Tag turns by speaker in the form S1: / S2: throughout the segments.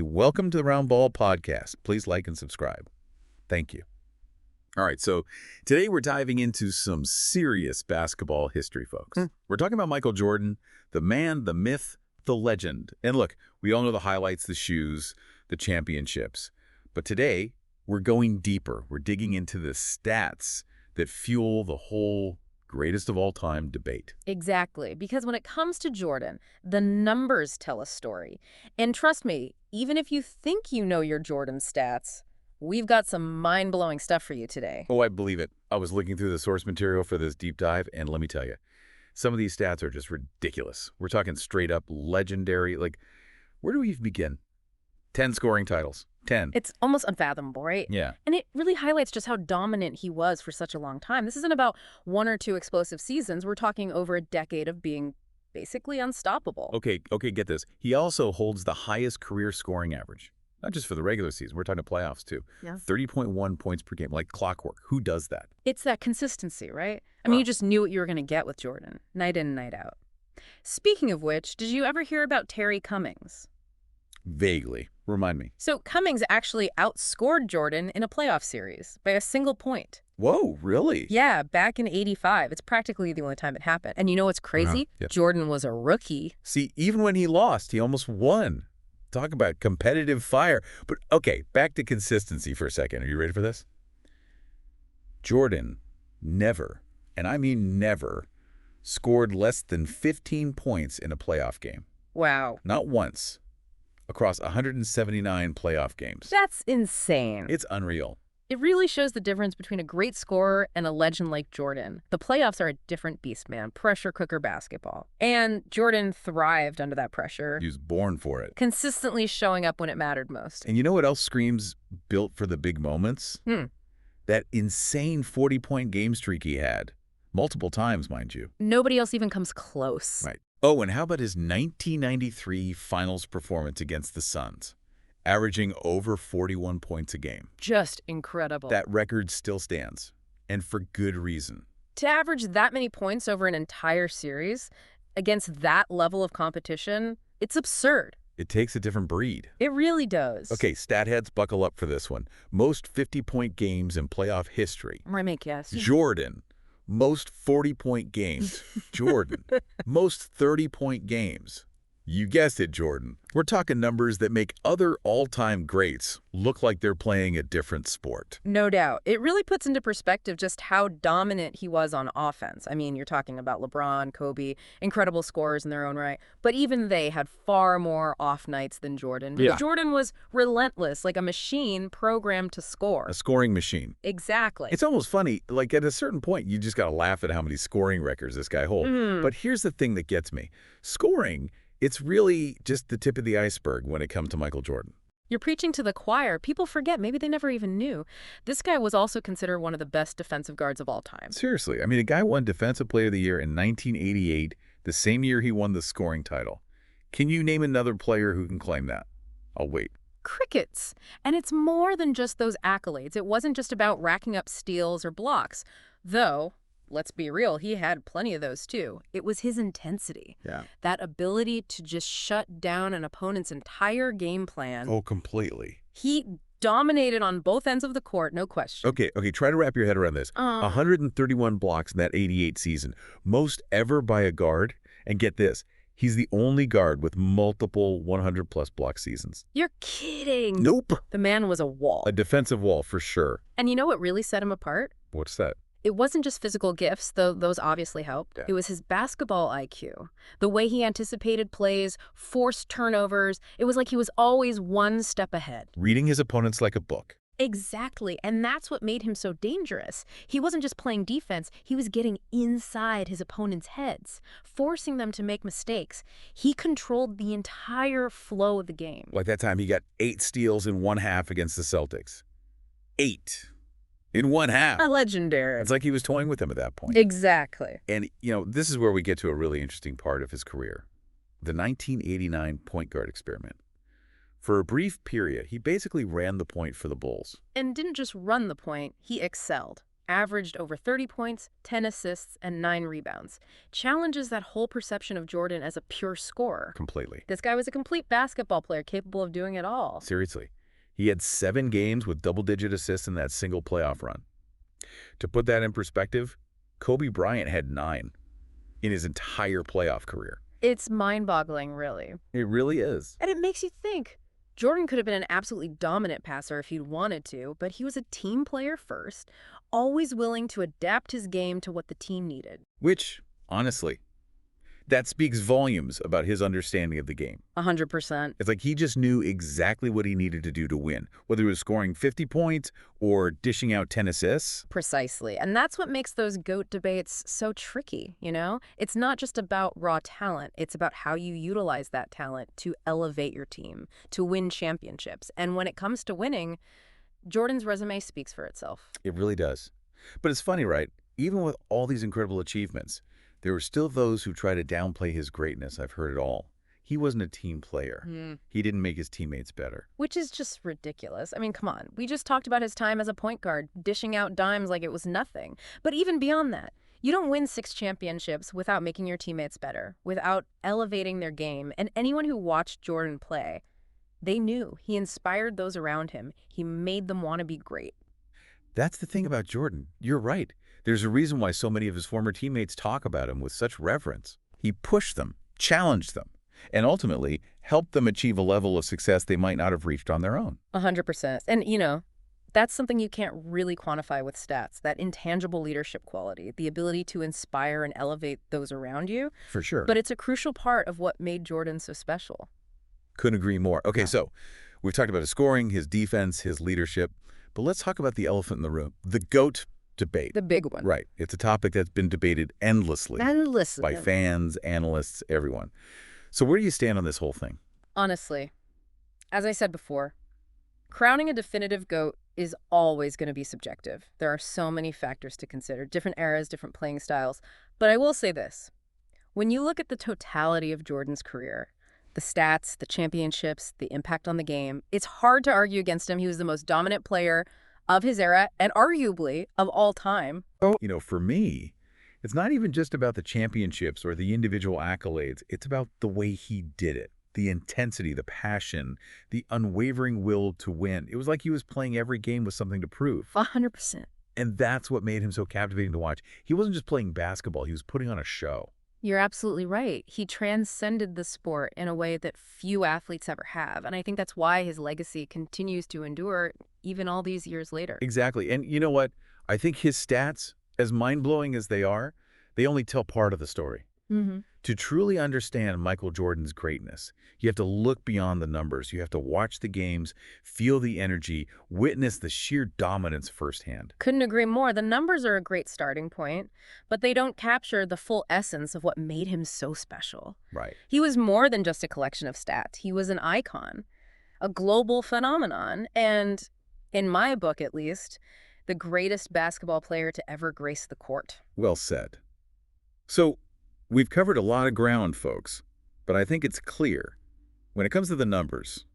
S1: Welcome to the Round Ball Podcast. Please like and subscribe. Thank you. All right, so today we're diving into some serious basketball history, folks. We're talking about Michael Jordan, the man, the myth, the legend. And look, we all know the highlights, the shoes, the championships. But today, we're going deeper. We're digging into the stats that fuel the whole greatest of all time debate.
S2: Exactly, because when it comes to Jordan, the numbers tell a story. And trust me, even if you think you know your Jordan stats, we've got some mind-blowing stuff for you today.
S1: Oh, I believe it. I was looking through the source material for this deep dive, and let me tell you, some of these stats are just ridiculous. We're talking straight up legendary. Like, where do we even begin? 10 scoring titles. 10.
S2: It's almost unfathomable, right?
S1: Yeah.
S2: And it really highlights just how dominant he was for such a long time. This isn't about one or two explosive seasons. We're talking over a decade of being basically unstoppable.
S1: Okay, get this. He also holds the highest career scoring average. Not just for the regular season. We're talking playoffs, too.
S2: Yeah.
S1: 30.1 points per game, like clockwork. Who does that?
S2: It's that consistency, right? I mean, you just knew what you were going to get with Jordan, night in, night out. Speaking of which, did you ever hear about Terry Cummings?
S1: Vaguely. Remind me.
S2: So Cummings actually outscored Jordan in a playoff series by a single point.
S1: Whoa, really?
S2: Yeah, back in '85. It's practically the only time it happened. And you know what's crazy?
S1: Yep.
S2: Jordan was a rookie.
S1: See, even when he lost, he almost won. Talk about competitive fire. But okay, back to consistency for a second. Are you ready for this? Jordan never, and I mean never, scored less than 15 points in a playoff game.
S2: Wow.
S1: Not once. Across 179 playoff games.
S2: That's insane.
S1: It's unreal.
S2: It really shows the difference between a great scorer and a legend like Jordan. The playoffs are a different beast, man. Pressure cooker basketball. And Jordan thrived under that pressure.
S1: He was born for it.
S2: Consistently showing up when it mattered most.
S1: And you know what else screams built for the big moments? That insane 40-point game streak he had. Multiple times, mind you.
S2: Nobody else even comes close.
S1: Right. Oh, and how about his 1993 finals performance against the Suns, averaging over 41 points a game?
S2: Just incredible.
S1: That record still stands, and for good reason.
S2: To average that many points over an entire series against that level of competition, it's absurd.
S1: It takes a different breed.
S2: It really does.
S1: Okay, stat heads, buckle up for this one. Most 50-point games in playoff history.
S2: I make yes.
S1: Jordan. Most 40-point games. Jordan. Most 30-point games. You guessed it, Jordan. We're talking numbers that make other all-time greats look like they're playing a different sport.
S2: No doubt. It really puts into perspective just how dominant he was on offense. I mean, you're talking about LeBron, Kobe, incredible scorers in their own right. But even they had far more off nights than Jordan.
S1: Yeah.
S2: Jordan was relentless, like a machine programmed to score.
S1: A scoring machine.
S2: Exactly.
S1: It's almost funny. Like, at a certain point, you just got to laugh at how many scoring records this guy holds. But here's the thing that gets me. Scoring, it's really just the tip of the iceberg when it comes to Michael Jordan.
S2: You're preaching to the choir. People forget. Maybe they never even knew. This guy was also considered one of the best defensive guards of all time.
S1: Seriously. I mean, a guy won Defensive Player of the Year in 1988, the same year he won the scoring title. Can you name another player who can claim that? I'll wait.
S2: Crickets. And it's more than just those accolades. It wasn't just about racking up steals or blocks. Though, let's be real, he had plenty of those too. It was his intensity.
S1: Yeah.
S2: That ability to just shut down an opponent's entire game plan.
S1: Oh, completely.
S2: He dominated on both ends of the court, no question.
S1: Okay, try to wrap your head around this. 131 blocks in that 88 season, most ever by a guard. And get this, he's the only guard with multiple 100-plus block seasons.
S2: You're kidding.
S1: Nope.
S2: The man was a wall.
S1: A defensive wall, for sure.
S2: And you know what really set him apart?
S1: What's that?
S2: It wasn't just physical gifts, though those obviously helped.
S1: Yeah.
S2: It was his basketball IQ. The way he anticipated plays, forced turnovers. It was like he was always one step ahead.
S1: Reading his opponents like a book.
S2: Exactly, and that's what made him so dangerous. He wasn't just playing defense, he was getting inside his opponents' heads, forcing them to make mistakes. He controlled the entire flow of the game.
S1: Like that time he got 8 steals in one half against the Celtics. 8 in one half.
S2: A legendary.
S1: It's like he was toying with them at that point.
S2: Exactly.
S1: And, this is where we get to a really interesting part of his career. The 1989 point guard experiment. For a brief period, he basically ran the point for the Bulls.
S2: And didn't just run the point, he excelled. averaged over 30 points, 10 assists, and 9 rebounds. Challenges that whole perception of Jordon as a pure scorer.
S1: Completely.
S2: This guy was a complete basketball player capable of doing it all.
S1: Seriously. He had 7 games with double-digit assists in that single playoff run. To put that in perspective, Kobe Bryant had 9 in his entire playoff career.
S2: It's mind-boggling, really.
S1: It really is.
S2: And it makes you think. Jordan could have been an absolutely dominant passer if he'd wanted to, but he was a team player first, always willing to adapt his game to what the team needed.
S1: Which, honestly, that speaks volumes about his understanding of the game.
S2: 100%.
S1: It's like he just knew exactly what he needed to do to win, whether it was scoring 50 points or dishing out 10 assists.
S2: Precisely. And that's what makes those GOAT debates so tricky, you know? It's not just about raw talent. It's about how you utilize that talent to elevate your team, to win championships. And when it comes to winning, Jordan's resume speaks for itself.
S1: It really does. But it's funny, right? Even with all these incredible achievements, there were still those who try to downplay his greatness. I've heard it all. He wasn't a team player. He didn't make his teammates better.
S2: Which is just ridiculous. I mean, come on. We just talked about his time as a point guard, dishing out dimes like it was nothing. But even beyond that, you don't win 6 championships without making your teammates better, without elevating their game. And anyone who watched Jordan play, they knew he inspired those around him. He made them want to be great.
S1: That's the thing about Jordan. You're right. There's a reason why so many of his former teammates talk about him with such reverence. He pushed them, challenged them, and ultimately helped them achieve a level of success they might not have reached on their own.
S2: 100%. And, you know, that's something you can't really quantify with stats, that intangible leadership quality, the ability to inspire and elevate those around you.
S1: For sure.
S2: But it's a crucial part of what made Jordan so special.
S1: Couldn't agree more. Okay, so we've talked about his scoring, his defense, his leadership, but let's talk about the elephant in the room, the GOAT debate.
S2: The big one.
S1: Right. It's a topic that's been debated endlessly.
S2: Endlessly.
S1: By fans, analysts, everyone. So where do you stand on this whole thing?
S2: Honestly, as I said before, crowning a definitive GOAT is always going to be subjective. There are so many factors to consider, different eras, different playing styles. But I will say this. When you look at the totality of Jordan's career, the stats, the championships, the impact on the game, it's hard to argue against him. He was the most dominant player of his era and arguably of all time.
S1: You know, for me, it's not even just about the championships or the individual accolades. It's about the way he did it, the intensity, the passion, the unwavering will to win. It was like he was playing every game with something to prove.
S2: 100%.
S1: And that's what made him so captivating to watch. He wasn't just playing basketball. He was putting on a show.
S2: You're absolutely right. He transcended the sport in a way that few athletes ever have. And I think that's why his legacy continues to endure even all these years later.
S1: Exactly. And you know what? I think his stats, as mind-blowing as they are, they only tell part of the story. To truly understand Michael Jordan's greatness, you have to look beyond the numbers. You have to watch the games, feel the energy, witness the sheer dominance firsthand.
S2: Couldn't agree more. The numbers are a great starting point, but they don't capture the full essence of what made him so special.
S1: Right.
S2: He was more than just a collection of stats. He was an icon, a global phenomenon, and, in my book at least, the greatest basketball player to ever grace the court.
S1: Well said. So, we've covered a lot of ground, folks, but I think it's clear. When it comes to the numbers,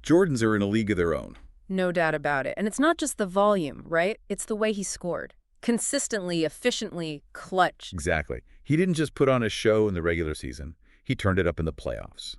S1: Jordans are in a league of their own.
S2: No doubt about it. And it's not just the volume, right? It's the way he scored. Consistently, efficiently, clutch.
S1: Exactly. He didn't just put on a show in the regular season. He turned it up in the playoffs,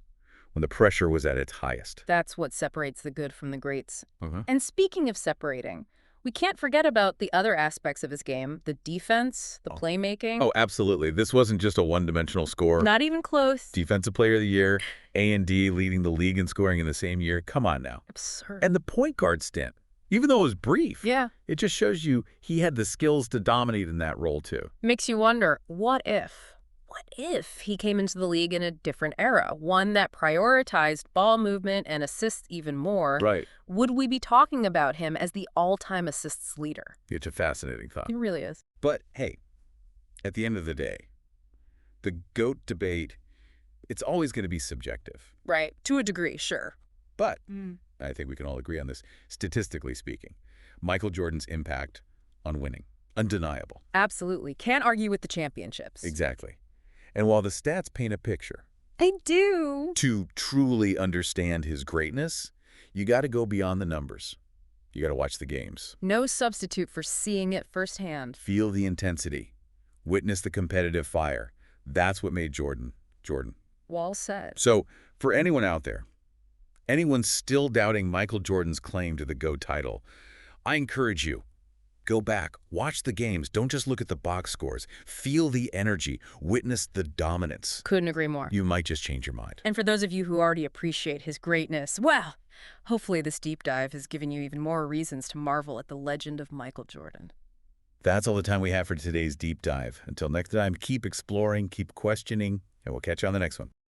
S1: when the pressure was at its highest.
S2: That's what separates the good from the greats. And speaking of separating, we can't forget about the other aspects of his game, the defense, the playmaking.
S1: Oh, absolutely. This wasn't just a one-dimensional score.
S2: Not even close.
S1: Defensive Player of the Year, A&D leading the league in scoring in the same year. Come on now.
S2: Absurd.
S1: And the point guard stint, even though it was brief,
S2: yeah,
S1: it just shows you he had the skills to dominate in that role too.
S2: Makes you wonder, what if? What if he came into the league in a different era, one that prioritized ball movement and assists even more?
S1: Right.
S2: Would we be talking about him as the all-time assists leader?
S1: It's a fascinating thought.
S2: It really is.
S1: But hey, at the end of the day, the GOAT debate, it's always going to be subjective.
S2: Right. To a degree, sure.
S1: But I think we can all agree on this, statistically speaking. Michael Jordan's impact on winning, undeniable.
S2: Absolutely. Can't argue with the championships.
S1: Exactly. And while the stats paint a picture,
S2: I do.
S1: to truly understand his greatness, you got to go beyond the numbers. You got to watch the games.
S2: No substitute for seeing it firsthand.
S1: Feel the intensity. Witness the competitive fire. That's what made Jordan, Jordan.
S2: Well said.
S1: So, for anyone out there, anyone still doubting Michael Jordan's claim to the GOAT title, I encourage you, go back, watch the games, don't just look at the box scores. Feel the energy, witness the dominance.
S2: Couldn't agree more.
S1: You might just change your mind.
S2: And for those of you who already appreciate his greatness, well, hopefully this deep dive has given you even more reasons to marvel at the legend of Michael Jordan.
S1: That's all the time we have for today's deep dive. Until next time, keep exploring, keep questioning, and we'll catch you on the next one.